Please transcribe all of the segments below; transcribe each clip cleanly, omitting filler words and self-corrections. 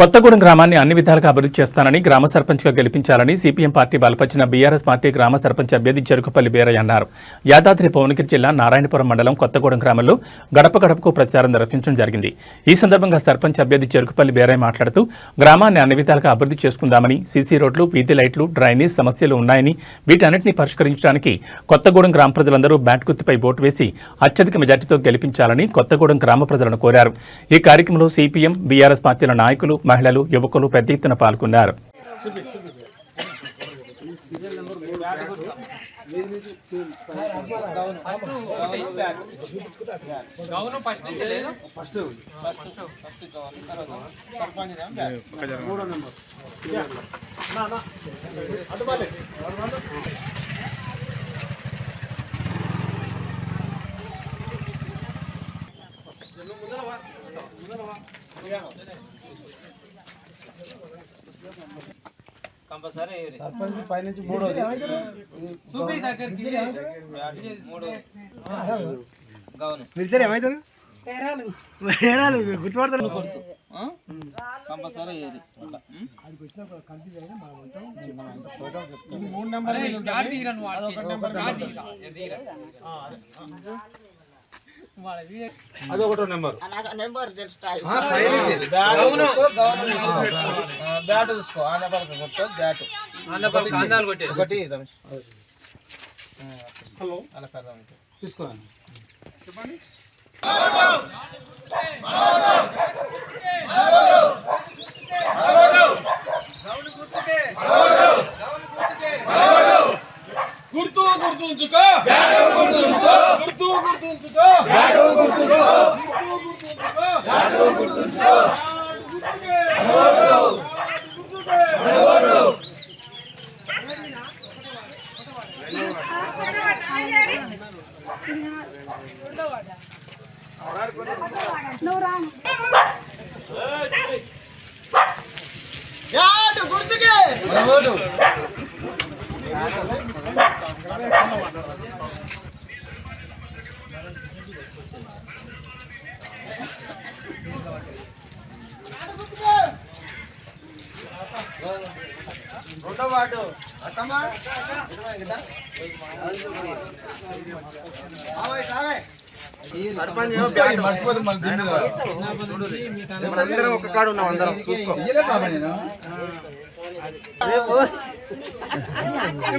కొత్తగూడెం గ్రామాన్ని అన్ని విధాలుగా అభివృద్ధి చేస్తానని గ్రామ సర్పంచ్గా గెలిపించాలని సిపిఎం పార్టీ బలపరిచిన బీఆర్ఎస్ పార్టీ గ్రామ సర్పంచ్ అభ్యర్థి చెరుకుపల్లి బీరయ్య అన్నారు. యాదాద్రి భువనగిరి జిల్లా నారాయణపురం మండలం కొత్తగూడెం గ్రామంలో గడప గడపకు ప్రచారం నిర్వహించడం జరిగింది. ఈ సందర్భంగా సర్పంచ్ అభ్యర్థి చెరుకుపల్లి బీరయ్య మాట్లాడుతూ గ్రామాన్ని అన్ని విధాలుగా అభివృద్ధి చేసుకుందామని, సీసీ రోడ్లు, వీధి లైట్లు, డ్రైనేజ్ సమస్యలు ఉన్నాయని, వీటన్నిటిని పరిష్కరించడానికి కొత్తగూడెం గ్రామ ప్రజలందరూ బ్యాట్ గుర్తుపై ఓటు వేసి అత్యధిక మెజార్టీతో గెలిపించాలని కొత్తగూడెం గ్రామ ప్రజలను కోరారు. ఈ కార్యక్రమంలో సిపిఎం, బీఆర్ఎస్ పార్టీల నాయకులు, మహిళలు, యువకులు పెద్ద ఎత్తున పాల్గొన్నారు. కంపల్సరీ సర్పంచ్ పైనుంచి మూడోది చూపి దగ్గరికి మూడో గౌను మిగతా ఏమైతుంది హేరాలు గుర్తుపడతారు కంపల్సరీ ఏది మూడు నెంబర్ అదొకటో నెంబర్ బ్యాట్ చూసుకో ఆ నెంబర్ బ్యాట్ ఒకటి హలో అలా తీసుకోండి చెప్పండి. గుర్తు గుర్తుంచుకో గుర్తు గుర్తుంచుకో రెండో వార్డు అత్తమ్మ సర్పంచ్ అందరం ఒక కాడు ఉన్నాం, అందరం చూసుకో.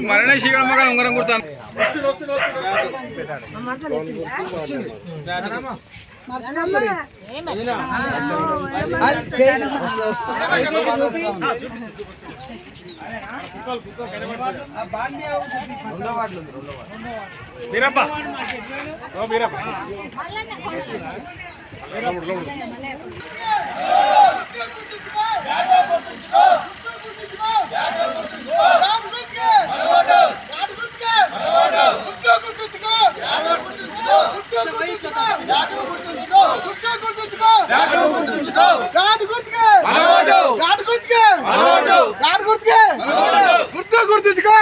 మరణ శీఘ్రమగా ఉంగరం కుడతాను. వీరప్ప గుర్తుగా